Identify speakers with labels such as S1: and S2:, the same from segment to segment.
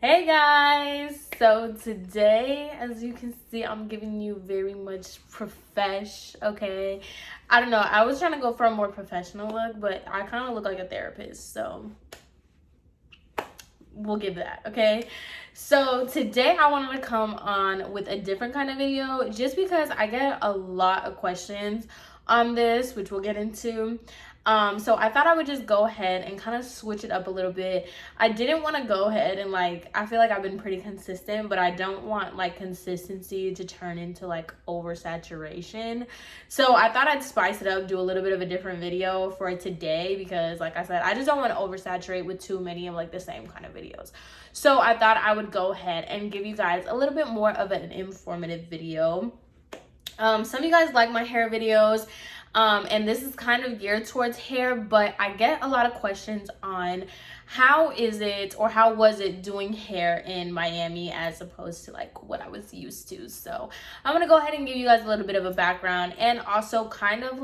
S1: Hey guys, so today, as you can see, I'm giving you very much okay? I don't know, I was trying to go for a more professional look, but I kind of look like a therapist, so we'll give that, okay? So today I wanted to come on with a different kind of video just because I get a lot of questions on this, which we'll get into. So I thought I would just go ahead and kind of switch it up a little bit. I didn't want to go ahead and I feel like I've been pretty consistent, but I don't want consistency to turn into oversaturation. So I thought I'd spice it up, do a little bit of a different video for today because like I said, I just don't want to oversaturate with too many of the same kind of videos. So I thought I would go ahead and give you guys a little bit more of an informative video. Some of you guys like my hair videos. And this is kind of geared towards hair, but I get a lot of questions on how was it doing hair in Miami as opposed to what I was used to. So I'm gonna go ahead and give you guys a little bit of a background and also kind of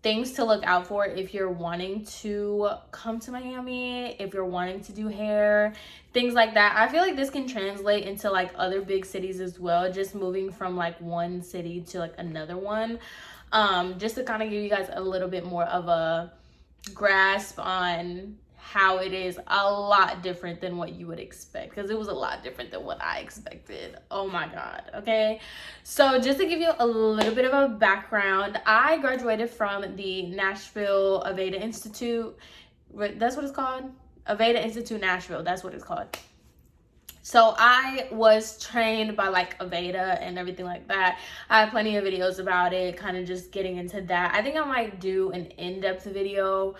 S1: things to look out for if you're wanting to come to Miami, if you're wanting to do hair, things like that. I feel like this can translate into other big cities as well, just moving from one city to another one. Just to kind of give you guys a little bit more of a grasp on how it is a lot different than what you would expect, because it was a lot different than what I expected. Oh my god. Okay, so just to give you a little bit of a background, I graduated from the Nashville Aveda Institute. That's what it's called, Aveda Institute Nashville. That's what it's called. So I was trained by Aveda and everything like that. I have plenty of videos about it, kind of just getting into that. I think I might do an in-depth video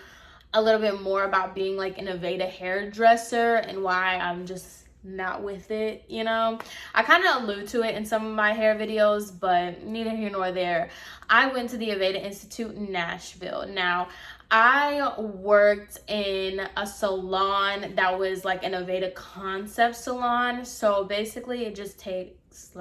S1: a little bit more about being an Aveda hairdresser and why I'm just not with it, you know. I kind of allude to it in some of my hair videos, but neither here nor there. I went to the Aveda Institute in Nashville. Now, I worked in a salon that was an Aveda concept salon. So basically it just takes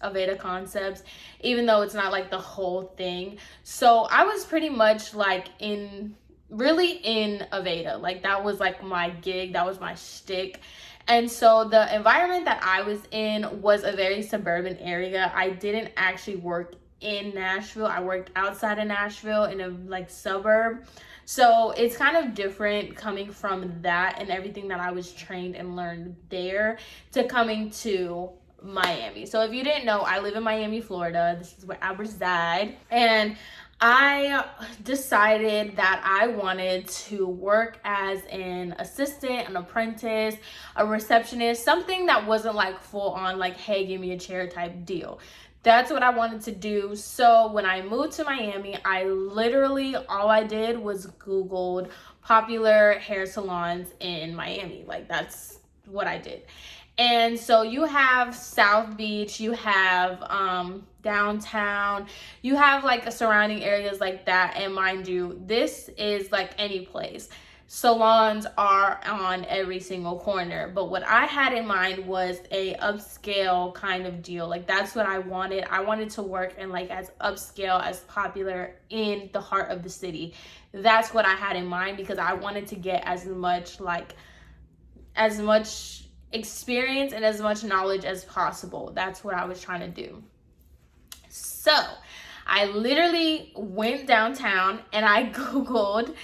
S1: Aveda concepts, even though it's not the whole thing. So I was pretty much in Aveda. That was my gig, that was my shtick. And so the environment that I was in was a very suburban area. I didn't actually work in Nashville. I worked outside of Nashville in a suburb. So it's kind of different coming from that and everything that I was trained and learned there to coming to Miami. So if you didn't know, I live in Miami, Florida. This is where I reside. And I decided that I wanted to work as an assistant, an apprentice, a receptionist, something that wasn't full on hey, give me a chair type deal. That's what I wanted to do. So when I moved to Miami, I literally, all I did was Googled popular hair salons in Miami. That's what I did. And so you have South Beach, you have downtown, you have surrounding areas like that. And mind you, this is any place. Salons are on every single corner, but what I had in mind was a upscale kind of deal. That's what I wanted. I wanted to work in as upscale, as popular in the heart of the city. That's what I had in mind because I wanted to get as much experience and as much knowledge as possible. That's what I was trying to do. So I literally went downtown and I Googled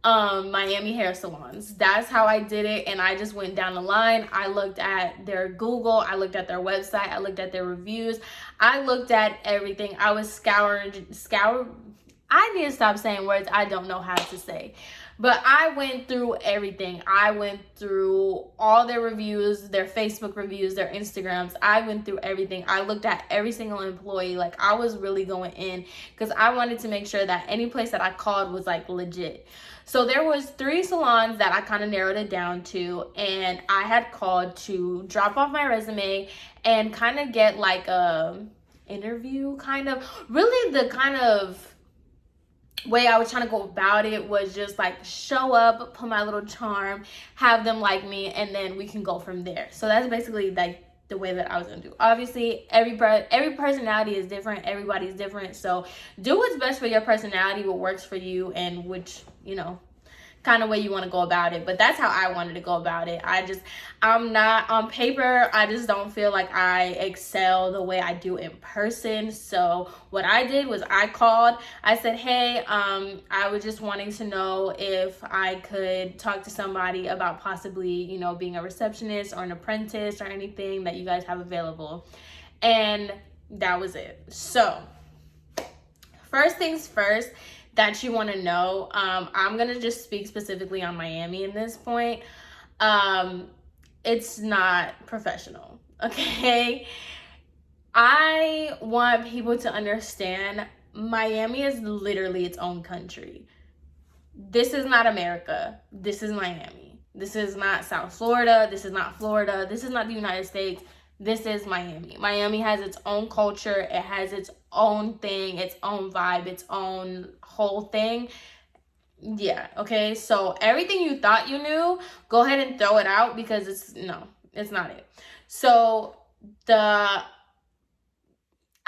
S1: Miami hair salons. That's how I did it. And I just went down the line. I looked at their Google, I looked at their website, I looked at their reviews, I looked at everything. I was I need to stop saying words I don't know how to say. But I went through everything. I went through all their reviews, their Facebook reviews, their Instagrams. I went through everything. I looked at every single employee. I was really going in because I wanted to make sure that any place that I called was legit. So there was 3 salons that I kind of narrowed it down to, and I had called to drop off my resume and kind of get a interview kind of. Really the kind of way I was trying to go about it was just show up, put my little charm, have them like me, and then we can go from there. So that's basically the way that I was gonna do. Obviously, every personality is different. Everybody's different. So do what's best for your personality, what works for you, and which kind of way you want to go about it. But that's how I wanted to go about it. I'm not on paper, I just don't feel like I excel the way I do in person. So what I did was I called, I said, hey, I was just wanting to know if I could talk to somebody about possibly, you know, being a receptionist or an apprentice or anything that you guys have available. And that was it. So first things first that you want to know, I'm going to just speak specifically on Miami in this point. It's not professional, okay? I want people to understand Miami is literally its own country. This is not America. This is Miami. This is not South Florida. This is not Florida. This is not the United States. This is Miami. Miami has its own culture. It has its own thing, its own vibe, its own whole thing. Yeah, okay? So everything you thought you knew, go ahead and throw it out because it's not it. So the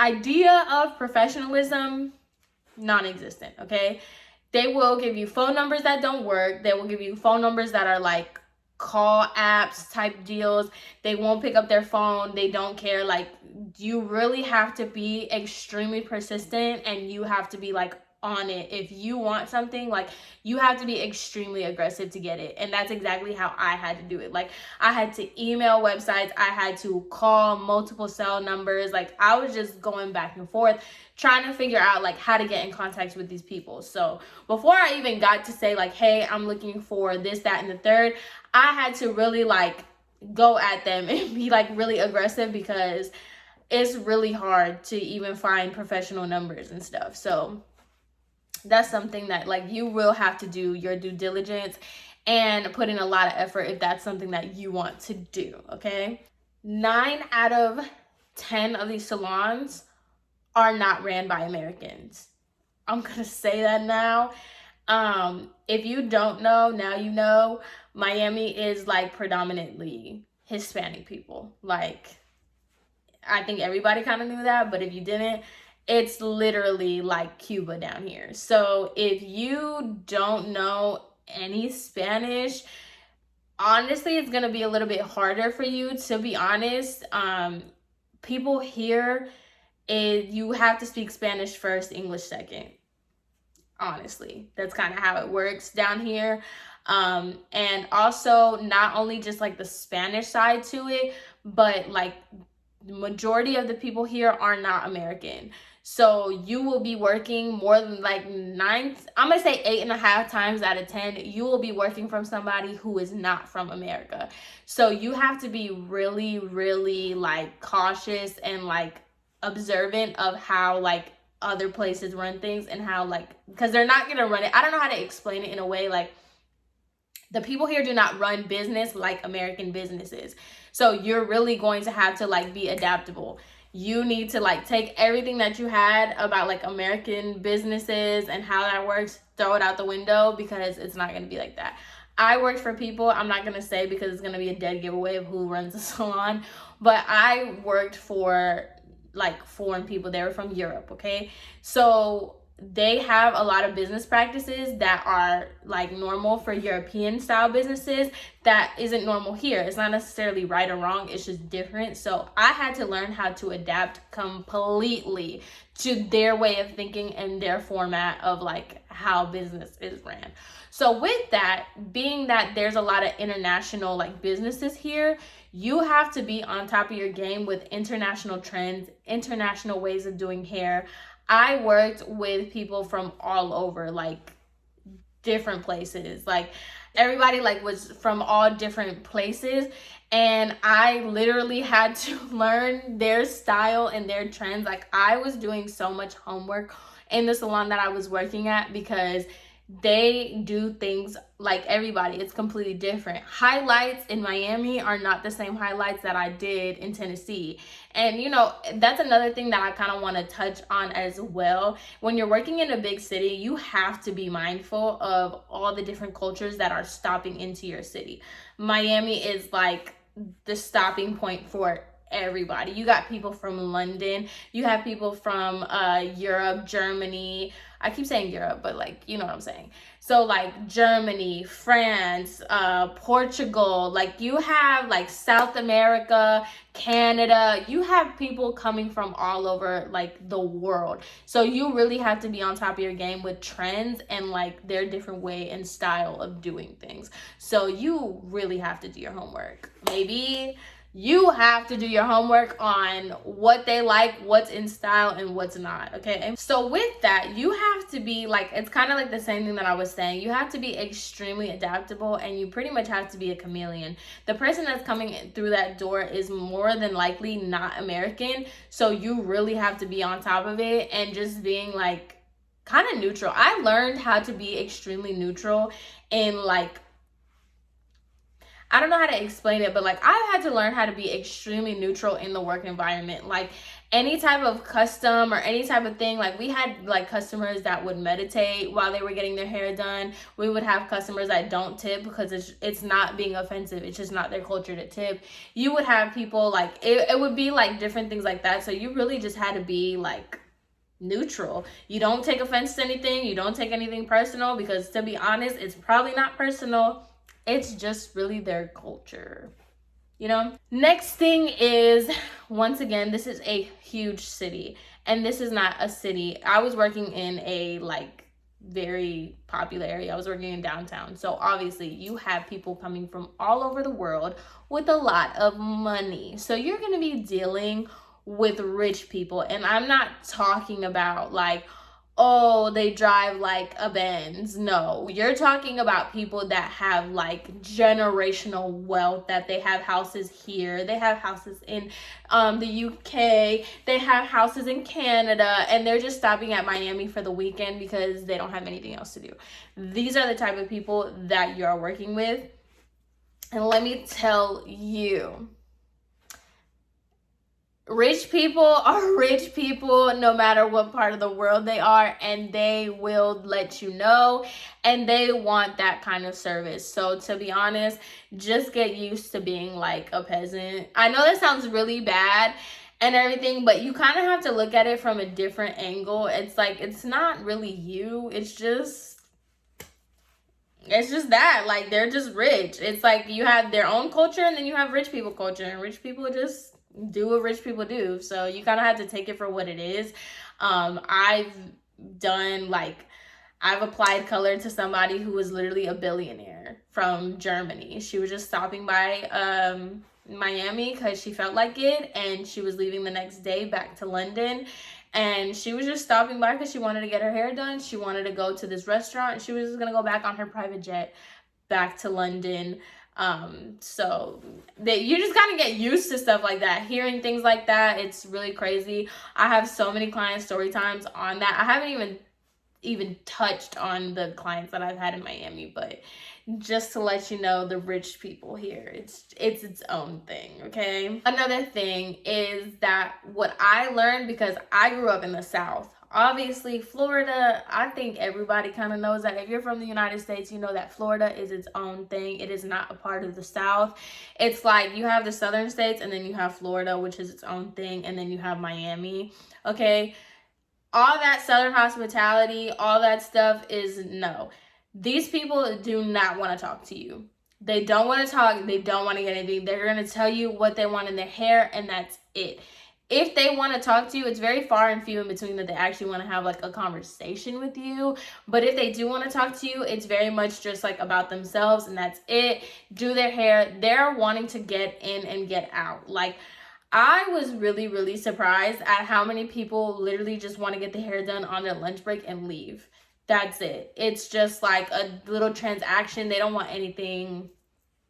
S1: idea of professionalism, non-existent, okay? They will give you phone numbers that don't work. They will give you phone numbers that are like call apps type deals. They won't pick up their phone. They don't care. Like, you really have to be extremely persistent, and you have to be like on it. If you want something, like, you have to be extremely aggressive to get it. And that's exactly how I had to do it. Like, I had to email websites, I had to call multiple cell numbers. Like, I was just going back and forth trying to figure out like how to get in contact with these people. So before I even got to say like, hey, I'm looking for this, that, and the third, I had to really like go at them and be like really aggressive, because it's really hard to even find professional numbers and stuff. So that's something that like you will have to do your due diligence and put in a lot of effort if that's something that you want to do, okay? 9 out of 10 of these salons are not ran by Americans. I'm gonna say that now. If you don't know, now you know. Miami is like predominantly Hispanic people. Like, I think everybody kind of knew that, but if you didn't, it's literally like Cuba down here. So if you don't know any Spanish, honestly, it's gonna be a little bit harder for you, to be honest. People here, you have to speak Spanish first, English second. Honestly, that's kind of how it works down here. And also, not only just like the Spanish side to it, but like the majority of the people here are not American. So you will be working more than like I'm gonna say 8.5 times out of 10, you will be working from somebody who is not from America. So you have to be really, really like cautious and like observant of how like other places run things, and how like, because they're not gonna run it. I don't know how to explain it in a way. Like, the people here do not run business like American businesses. So you're really going to have to like be adaptable. You need to like take everything that you had about like American businesses and how that works, throw it out the window, because it's not going to be like that. I worked for people, I'm not going to say because it's going to be a dead giveaway of who runs the salon, but I worked for like foreign people. They were from Europe, okay? So they have a lot of business practices that are like normal for European style businesses that isn't normal here. It's not necessarily right or wrong, it's just different. So I had to learn how to adapt completely to their way of thinking and their format of like how business is ran. So with that, being that there's a lot of international like businesses here, you have to be on top of your game with international trends, international ways of doing hair. I worked with people from all over, like different places. Like, everybody like was from all different places, and I literally had to learn their style and their trends. Like, I was doing so much homework in the salon that I was working at, because they do things like everybody. It's completely different. Highlights in Miami are not the same highlights that I did in Tennessee. And you know, that's another thing that I kind of want to touch on as well. When you're working in a big city, you have to be mindful of all the different cultures that are stopping into your city. Miami is like the stopping point for everybody. You got people from London, you have people from Europe, Germany. I keep saying Europe, but like, you know what I'm saying. So like Germany, France, Portugal, like you have like South America, Canada, you have people coming from all over like the world. So you really have to be on top of your game with trends and like their different way and style of doing things. So you really have to do your homework. Maybe you have to do your homework on what they like, what's in style, and what's not, okay? So with that, you have to be like, it's kind of like the same thing that I was saying. You have to be extremely adaptable, and you pretty much have to be a chameleon. The person that's coming through that door is more than likely not American, so you really have to be on top of it and just being like kind of neutral. I learned how to be extremely neutral in like, I don't know how to explain it, but like I've had to learn how to be extremely neutral in the work environment. Like any type of custom or any type of thing, like we had like customers that would meditate while they were getting their hair done. We would have customers that don't tip because it's not being offensive. It's just not their culture to tip. You would have people like, it would be like different things like that. So you really just had to be like neutral. You don't take offense to anything. You don't take anything personal, because to be honest, it's probably not personal. It's just really their culture, you know? Next thing is, once again, this is a huge city, and this is not a city. I was working in a like very popular area. I was working in downtown. So obviously you have people coming from all over the world with a lot of money. So you're going to be dealing with rich people. And I'm not talking about like, oh, they drive like a Benz. No, you're talking about people that have like generational wealth, that they have houses here, they have houses in the UK, they have houses in Canada, and they're just stopping at Miami for the weekend because they don't have anything else to do. These are the type of people that you're working with. And let me tell you, rich people are rich people no matter what part of the world they are, and they will let you know, and they want that kind of service. So to be honest, just get used to being like a peasant. I know that sounds really bad and everything, but you kind of have to look at it from a different angle. It's like, it's not really you, it's just that, like, they're just rich. It's like you have their own culture, and then you have rich people culture, and rich people just do what rich people do. So you kind of have to take it for what it is. I've applied color to somebody who was literally a billionaire from Germany. She was just stopping by Miami because she felt like it, and she was leaving the next day back to London. And she was just stopping by because she wanted to get her hair done. She wanted to go to this restaurant. She was just going to go back on her private jet back to London. So you just kind of get used to stuff like that, hearing things like that. It's really crazy. I have so many client story times on that. I haven't even touched on the clients that I've had in Miami, but just to let you know, the rich people here, it's its own thing, okay? Another thing is that what I learned, because I grew up in the South. Obviously, Florida, I think everybody kind of knows that. If you're from the United States, you know that Florida is its own thing. It is not a part of the South. It's like you have the southern states, and then you have Florida, which is its own thing, and then you have Miami, okay? All that southern hospitality, all that stuff is no. These people do not want to talk to you. They don't want to talk. They don't want to get anything. They're going to tell you what they want in their hair, and that's it. If they want to talk to you, it's very far and few in between that they actually want to have like a conversation with you. But if they do want to talk to you, it's very much just like about themselves, and that's it. Do their hair. They're wanting to get in and get out. Like, I was really, really surprised at how many people literally just want to get the hair done on their lunch break and leave. That's it. It's just like a little transaction. They don't want anything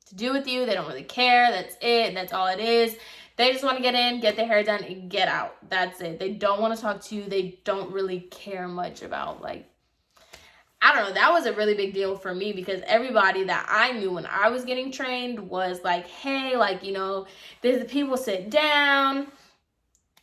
S1: to do with you. They don't really care. That's it. That's all it is. They just want to get in, get their hair done, and get out. That's it. They don't want to talk to you. They don't really care much about, like, I don't know. That was a really big deal for me, because everybody that I knew when I was getting trained was like, hey, like, you know, the people sit down.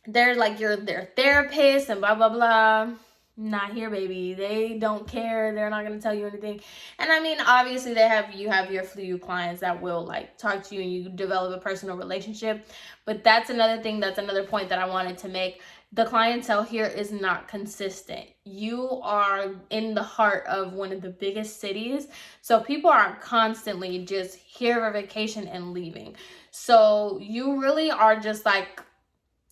S1: They're like, you're their therapist and blah, blah, blah. Not here, baby. They don't care. They're not going to tell you anything. And I mean, obviously you have your few clients that will like talk to you and you develop a personal relationship. But that's another thing, that's another point that I wanted to make. The clientele here is not consistent. You are in the heart of one of the biggest cities. So people are constantly just here for vacation and leaving. So you really are just like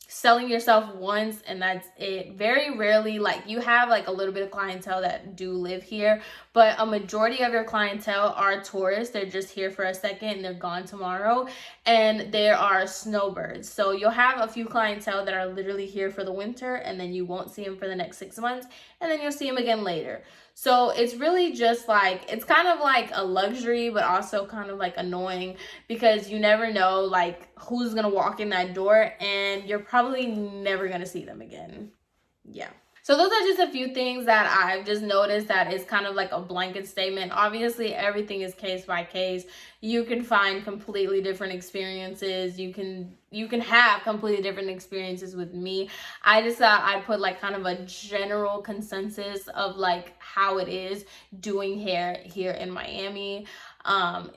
S1: selling yourself once and that's it. Very rarely, like, you have like a little bit of clientele that do live here, but a majority of your clientele are tourists. They're just here for a second and they're gone tomorrow, and there are snowbirds. So you'll have a few clientele that are literally here for the winter, and then you won't see them for the next 6 months, and then you'll see them again later. So it's really just like, it's kind of like a luxury, but also kind of like annoying, because you never know like who's gonna walk in that door and you're probably never gonna see them again. Yeah. So those are just a few things that I've just noticed that is kind of like a blanket statement. Obviously, everything is case by case. You can find completely different experiences. You can have completely different experiences with me. I just thought I'd put like kind of a general consensus of like how it is doing hair here in Miami.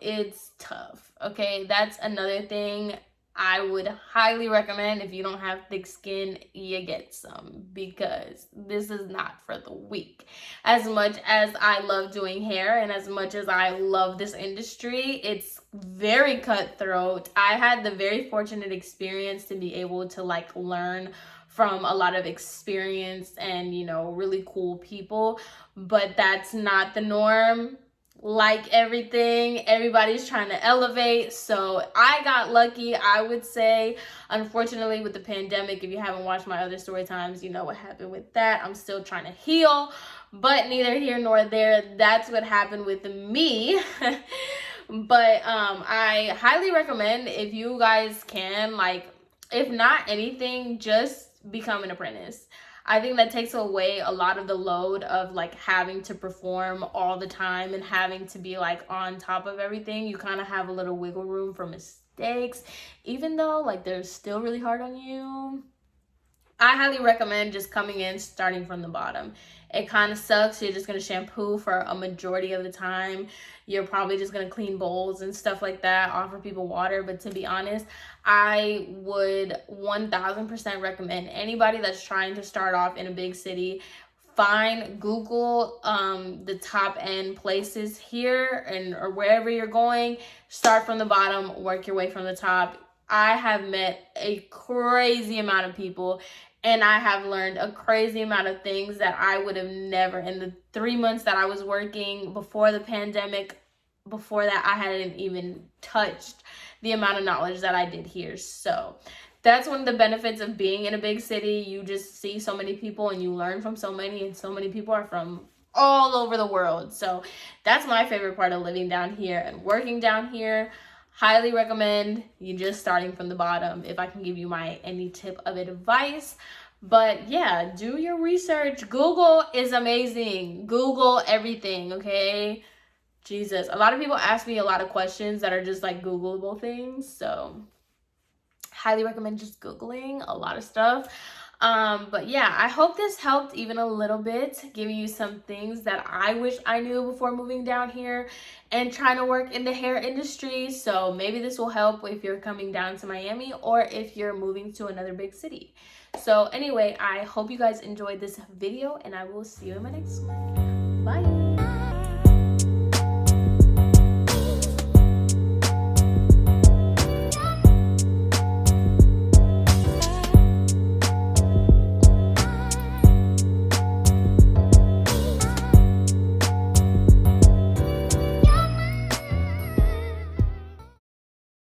S1: It's tough. Okay, that's another thing. I would highly recommend, if you don't have thick skin, you get some, because this is not for the weak. As much as I love doing hair and as much as I love this industry, it's very cutthroat. I had the very fortunate experience to be able to like learn from a lot of experienced and, you know, really cool people, but that's not the norm. Like everything, everybody's trying to elevate. So I got lucky, I would say. Unfortunately, with the pandemic, if you haven't watched my other story times, you know what happened with that. I'm still trying to heal, but neither here nor there. That's what happened with me. But I highly recommend, if you guys can, like, if not anything, just become an apprentice. I think that takes away a lot of the load of like having to perform all the time and having to be like on top of everything. You kind of have a little wiggle room for mistakes, even though like they're still really hard on you. I highly recommend just coming in, starting from the bottom. It kind of sucks. You're just going to shampoo for a majority of the time. You're probably just going to clean bowls and stuff like that, offer people water. But to be honest, I would 1000% recommend anybody that's trying to start off in a big city, Google the top end places here and or wherever you're going. Start from the bottom, work your way from the top. I have met a crazy amount of people, and I have learned a crazy amount of things that I would have never, in the 3 months that I was working before the pandemic, before that, I hadn't even touched the amount of knowledge that I did here. So that's one of the benefits of being in a big city. You just see so many people and you learn from so many, and so many people are from all over the world. So that's my favorite part of living down here and working down here. Highly recommend you just starting from the bottom, if I can give you any tip of advice. But yeah, do your research. Google is amazing. Google everything, okay? Jesus. A lot of people ask me a lot of questions that are just like Googleable things. So highly recommend just Googling a lot of stuff. But yeah, I hope this helped even a little bit, giving you some things that I wish I knew before moving down here and trying to work in the hair industry. So maybe this will help if you're coming down to Miami or if you're moving to another big city. So anyway, I hope you guys enjoyed this video, and I will see you in my next one. Bye.